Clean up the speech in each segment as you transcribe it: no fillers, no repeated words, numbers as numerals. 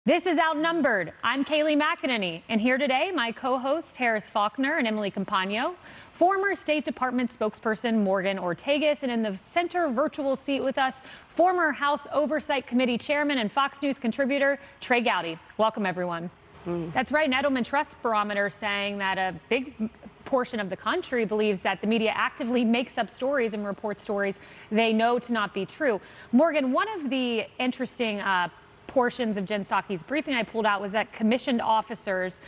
This is Outnumbered. I'm Kayleigh McEnany, and here today, my co-hosts Harris Faulkner and Emily Campagno, former State Department spokesperson Morgan Ortagus, and in the center virtual seat with us, former House Oversight Committee Chairman and Fox News contributor Trey Gowdy. Welcome, everyone. That's right, an Edelman Trust Barometer saying that a big portion of the country believes that the media actively makes up stories and reports stories they know to not be true. Morgan, one of the interesting portions of Jen Psaki's briefing I pulled out was that commissioned officers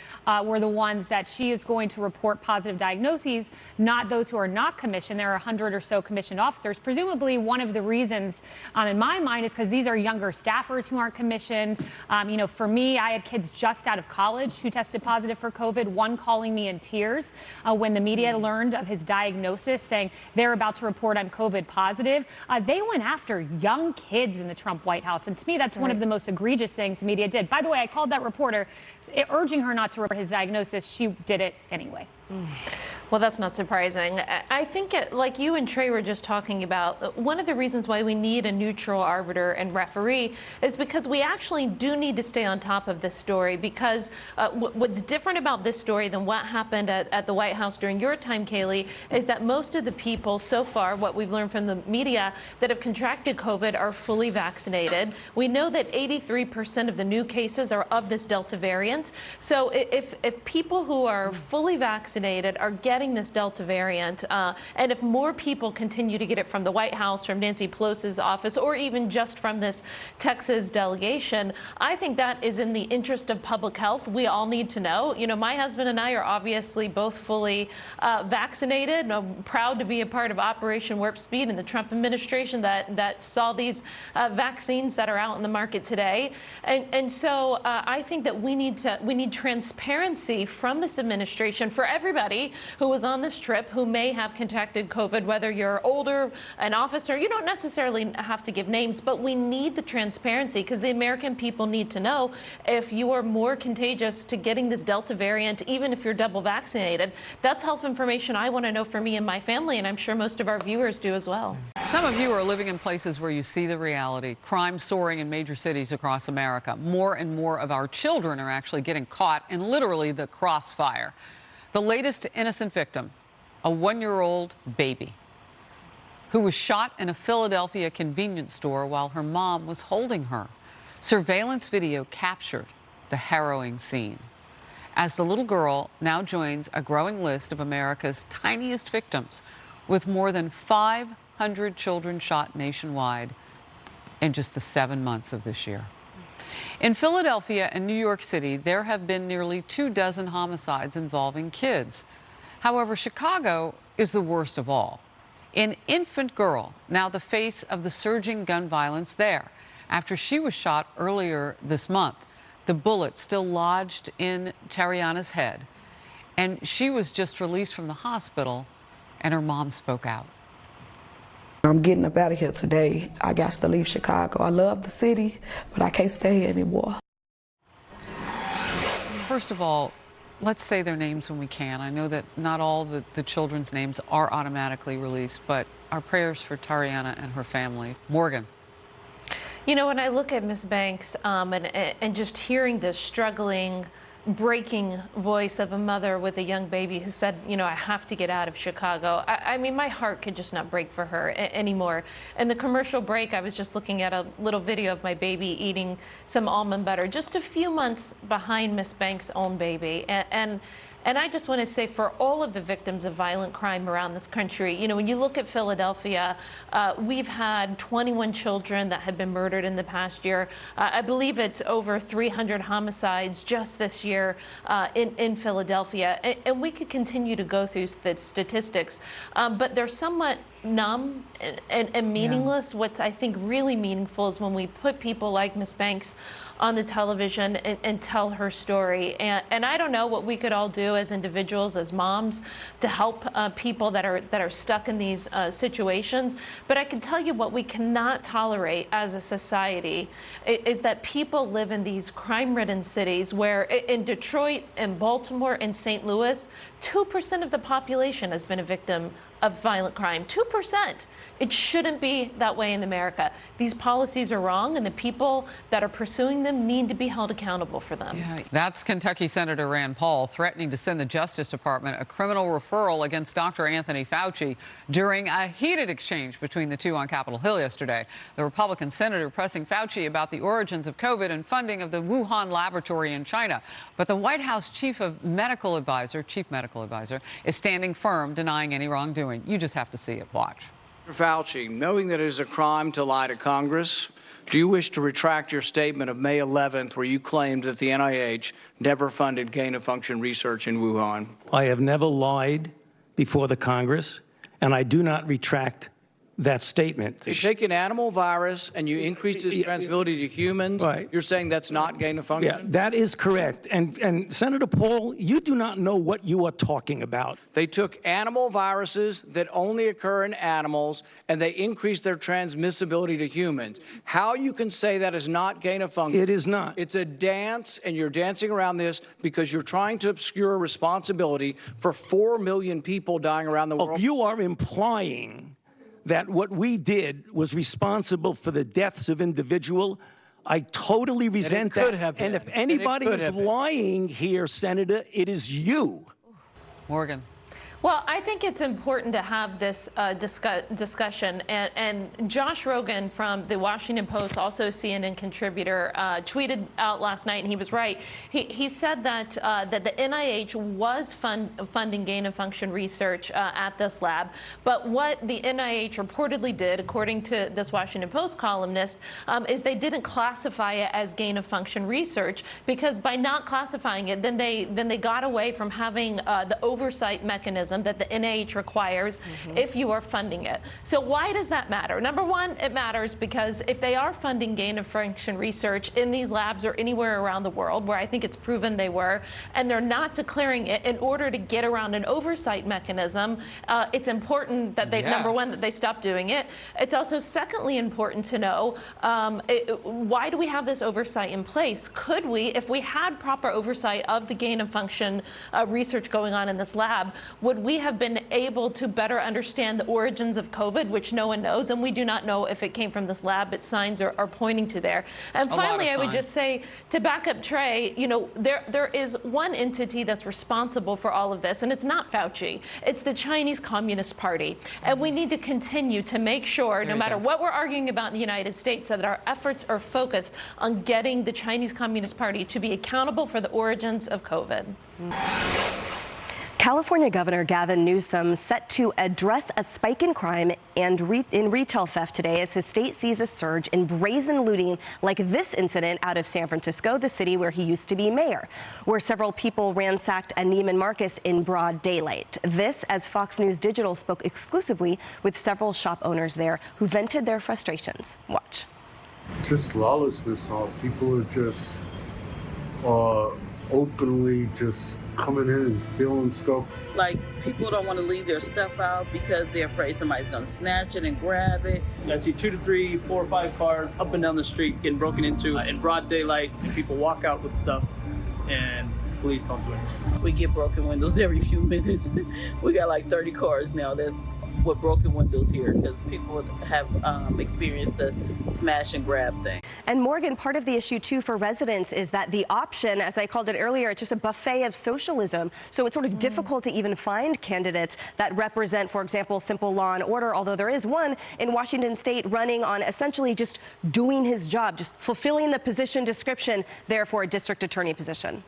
were the ones that she is going to report positive diagnoses, not those who are not commissioned. There are 100 or so commissioned officers. Presumably one of the reasons in my mind is because these are younger staffers who aren't commissioned. For me, I had kids just out of college who tested positive for COVID, one calling me in tears when the media learned of his diagnosis, saying they're about to report I'm COVID positive. They went after young kids in the Trump White House, and to me that's one of the most egregious things the media did. By the way, I called that reporter urging her not to report his diagnosis. She did it anyway. Well, that's not surprising. I think, like you and Trey were just talking about, one of the reasons why we need a neutral arbiter and referee is because we actually do need to stay on top of this story, because what's different about this story than what happened at the White House during your time, Kayleigh, is that most of the people so far, what we've learned from the media, that have contracted COVID are fully vaccinated. We know that 83% of the new cases are of this Delta variant. So if people who are fully vaccinated are getting this Delta variant, and if more people continue to get it from the White House, from Nancy Pelosi's office, or even just from this Texas delegation, I think that is in the interest of public health. We all need to know. My husband and I are obviously both fully vaccinated. I'm proud to be a part of Operation Warp Speed in the Trump administration that saw these vaccines that are out in the market today. And so I think that we need transparency from this administration for everybody who was on this trip who may have contracted COVID, whether you're older, an officer. You don't necessarily have to give names, but we need the transparency, because the American people need to know if you are more contagious to getting this Delta variant, even if you're double vaccinated. That's health information I want to know for me and my family, and I'm sure most of our viewers do as well. Some of you are living in places where you see the reality. Crime soaring in major cities across America. More and more of our children are actually getting caught in literally the crossfire. The latest innocent victim, a 1-year-old baby who was shot in a Philadelphia convenience store while her mom was holding her. Surveillance video captured the harrowing scene, as the little girl now joins a growing list of America's tiniest victims, with more than 500 children shot nationwide in just the 7 months of this year. In Philadelphia and New York City, there have been nearly 24 homicides involving kids. However, Chicago is the worst of all. An infant girl, now the face of the surging gun violence there, after she was shot earlier this month. The bullet still lodged in Tariana's head, and she was just released from the hospital, and her mom spoke out. I'm getting up out of here today. I got to leave Chicago. I love the city, but I can't stay here anymore. First of all, let's say their names when we can. I know that not all the children's names are automatically released, but our prayers for Tariana and her family. Morgan. When I look at Ms. Banks and just hearing this struggling, breaking voice of a mother with a young baby who said, I have to get out of Chicago. I mean, my heart could just not break for her anymore. In the commercial break, I was just looking at a little video of my baby eating some almond butter, just a few months behind Miss Banks' own baby. And I just want to say, for all of the victims of violent crime around this country, when you look at Philadelphia, we've had 21 children that have been murdered in the past year. I believe it's over 300 homicides just this year in Philadelphia. And we could continue to go through the statistics, but they're somewhat numb and meaningless. Yeah. What's, I think, really meaningful is when we put people like Miss Banks on the television and tell her story. And I don't know what we could all do as individuals, as moms, to help people that are stuck in these situations. But I can tell you what we cannot tolerate as a society is that people live in these crime-ridden cities where in Detroit, in Baltimore, in St. Louis, 2% of the population has been a victim of violent crime. 2%. It shouldn't be that way in America. These policies are wrong, and the people that are pursuing them need to be held accountable for them. Yeah, that's Kentucky Senator Rand Paul threatening to send the Justice Department a criminal referral against Dr. Anthony Fauci during a heated exchange between the two on Capitol Hill yesterday. The Republican senator pressing Fauci about the origins of COVID and funding of the Wuhan laboratory in China. But the White House chief medical advisor, is standing firm, denying any wrongdoing. You just have to see it. Watch. Dr. Fauci, knowing that it is a crime to lie to Congress, do you wish to retract your statement of May 11th where you claimed that the NIH never funded gain-of-function research in Wuhan? I have never lied before the Congress, and I do not retract that statement. You take an animal virus and you increase its transmissibility to humans. Right. You're saying that's not gain of function? Yeah, that is correct. And Senator Paul, you do not know what you are talking about. They took animal viruses that only occur in animals and they increased their transmissibility to humans. How you can say that is not gain of function? It is not. It's a dance, and you're dancing around this because you're trying to obscure responsibility for 4 million people dying around the world. You are implying that what we did was responsible for the deaths of individuals. I totally resent that. And if anybody is lying here, Senator, it is you. Morgan. Well, I think it's important to have this discussion. And Josh Rogan from the Washington Post, also a CNN contributor, tweeted out last night, and he was right. He said that the NIH was funding gain-of-function research at this lab. But what the NIH reportedly did, according to this Washington Post columnist, is they didn't classify it as gain-of-function research, because by not classifying it, then they got away from having the oversight mechanism that the NIH requires if you are funding it. So why does that matter? Number one, it matters because if they are funding gain-of-function research in these labs or anywhere around the world, where I think it's proven they were, and they're not declaring it in order to get around an oversight mechanism, it's important that they, number one, that they stop doing it. It's also, secondly, important to know why do we have this oversight in place? Could we, if we had proper oversight of the gain-of-function research going on in this lab, would we have been able to better understand the origins of COVID, which no one knows, and we do not know if it came from this lab, but signs are pointing to there. And finally, I would just say, to back up Trey, you know, there is one entity that's responsible for all of this, and it's not Fauci. It's the Chinese Communist Party. And we need to continue to make sure, no matter what we're arguing about in the United States, that our efforts are focused on getting the Chinese Communist Party to be accountable for the origins of COVID. California Governor Gavin Newsom set to address a spike in crime and in retail theft today as his state sees a surge in brazen looting like this incident out of San Francisco, the city where he used to be mayor, where several people ransacked a Neiman Marcus in broad daylight. This as Fox News Digital spoke exclusively with several shop owners there who vented their frustrations. Watch. Just lawlessness. People are just openly just coming in and stealing stuff. Like, people don't want to leave their stuff out because they're afraid somebody's going to snatch it and grab it. I see 2 to 3, 4 or 5 cars up and down the street getting broken into in broad daylight, and people walk out with stuff and police don't do anything. We get broken windows every few minutes. We got like 30 cars now that's with broken windows here because people have experienced the smash and grab thing. And Morgan, part of the issue too for residents is that the option, as I called it earlier, it's just a buffet of socialism. So it's sort of difficult to even find candidates that represent, for example, simple law and order, although there is one in Washington state running on essentially just doing his job, just fulfilling the position description there for a district attorney position.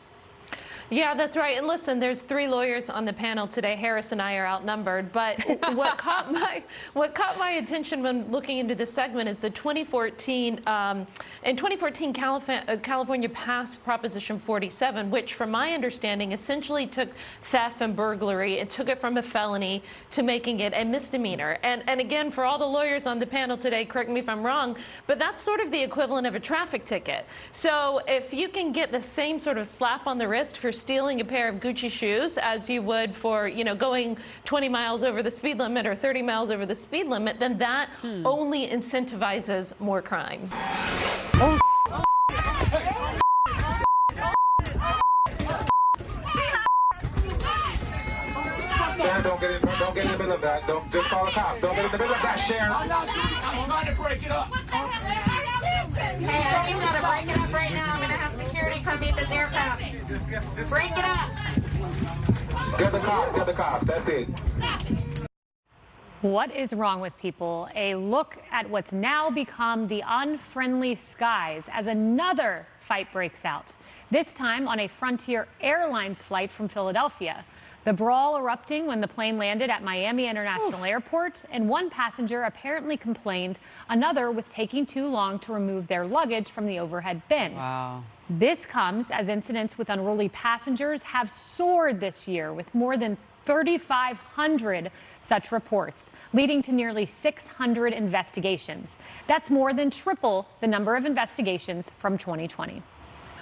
Yeah, that's right. And listen, there's 3 lawyers on the panel today. Harris and I are outnumbered. But what caught my attention when looking into this segment is the 2014 California passed Proposition 47, which, from my understanding, essentially took theft and burglary and took it from a felony to making it a misdemeanor. And again, for all the lawyers on the panel today, correct me if I'm wrong, but that's sort of the equivalent of a traffic ticket. So if you can get the same sort of slap on the wrist for stealing a pair of Gucci shoes as you would for, you know, going 20 miles over the speed limit or 30 miles over the speed limit, then that only incentivizes more crime. Stand Don't get in the middle of that. Don't just call the cops. Don't get in the middle of that, Sharon. I'm trying to break it up. Hey, you gotta break it up right now. I'm gonna have security come meet this aircraft. Break it up. Get the cops. That's it. What is wrong with people? A look at what's now become the unfriendly skies as another fight breaks out. This time on a Frontier Airlines flight from Philadelphia. The brawl erupting when the plane landed at Miami International Airport, and one passenger apparently complained another was taking too long to remove their luggage from the overhead bin. Wow. This comes as incidents with unruly passengers have soared this year, with more than 3,500 such reports, leading to nearly 600 investigations. That's more than triple the number of investigations from 2020.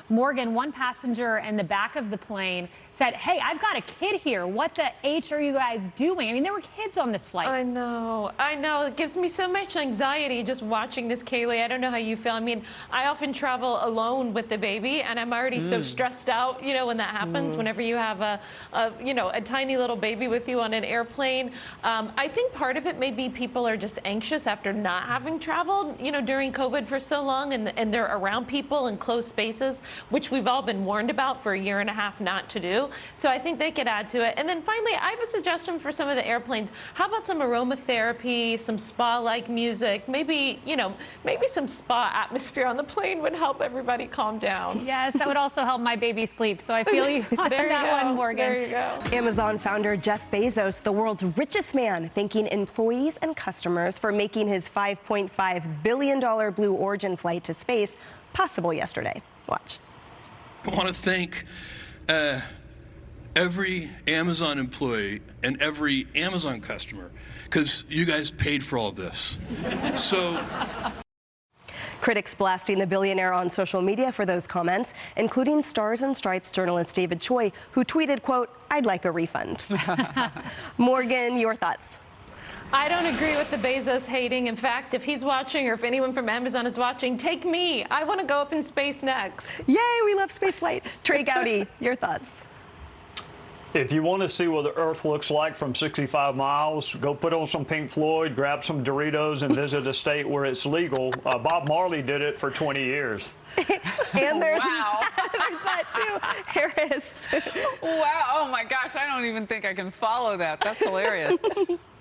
Morgan, one passenger in the back of the plane, said, "Hey, I've got a kid here. What the H are you guys doing?" I mean, there were kids on this flight. I know. It gives me so much anxiety just watching this, Kaylee. I don't know how you feel. I mean, I often travel alone with the baby, and I'm already so stressed out, you know, when that happens, whenever you have a tiny little baby with you on an airplane. I think part of it may be people are just anxious after not having traveled, you know, during COVID for so long, and they're around people in closed spaces, which we've all been warned about for a year and a half not to do. So I think they could add to it. And then finally, I have a suggestion for some of the airplanes. How about some aromatherapy, some spa-like music, maybe, you know, maybe some spa atmosphere on the plane would help everybody calm down. Yes, that would also help my baby sleep. So I feel you on that one, Morgan. There you go. Amazon founder Jeff Bezos, the world's richest man, thanking employees and customers for making his $5.5 billion Blue Origin flight to space possible yesterday. Watch. I want to thank every Amazon employee and every Amazon customer, because you guys paid for all of this. So. Critics blasting the billionaire on social media for those comments, including Stars and Stripes journalist David Choi, who tweeted, quote, "I'd like a refund." Morgan, your thoughts? I don't agree with the Bezos hating. In fact, if he's watching or if anyone from Amazon is watching, take me. I want to go up in space next. Yay, we love spaceflight. Trey Gowdy, your thoughts? If you want to see what the Earth looks like from 65 miles, go put on some Pink Floyd, grab some Doritos, and visit a state where it's legal. Bob Marley did it for 20 years. And there's, there's that too. Harris. Wow. Oh, my gosh. I don't even think I can follow that. That's hilarious.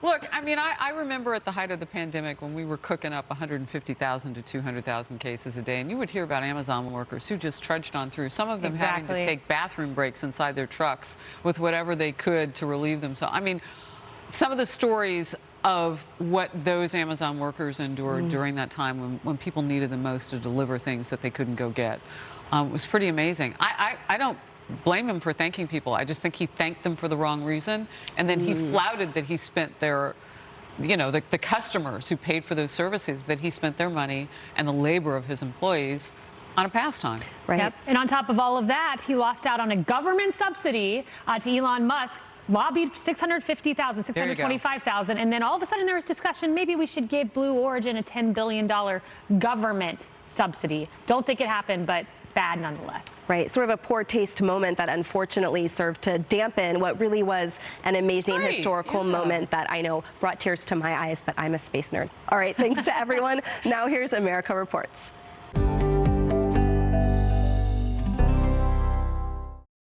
Look, I mean, I remember at the height of the pandemic when we were cooking up 150,000 to 200,000 cases a day, and you would hear about Amazon workers who just trudged on through, some of them having to take bathroom breaks inside their trucks with whatever they could to relieve themselves. I mean, some of the stories of what those Amazon workers endured during that time when people needed the most to deliver things that they couldn't go get was pretty amazing. I don't blame him for thanking people. I just think he thanked them for the wrong reason, and then he flouted that he spent their, you know, the customers who paid for those services, that he spent their money and the labor of his employees on a pastime. Right. Yep. And on top of all of that, he lost out on a government subsidy to Elon Musk. Lobbied 650,000, 625,000, and then all of a sudden there was discussion, maybe we should give Blue Origin a $10 billion government subsidy. Don't think it happened, but bad nonetheless. Right, sort of a poor taste moment that unfortunately served to dampen what really was an amazing historical moment that I know brought tears to my eyes, but I'm a space nerd. All right, thanks to everyone. Now here's America Reports.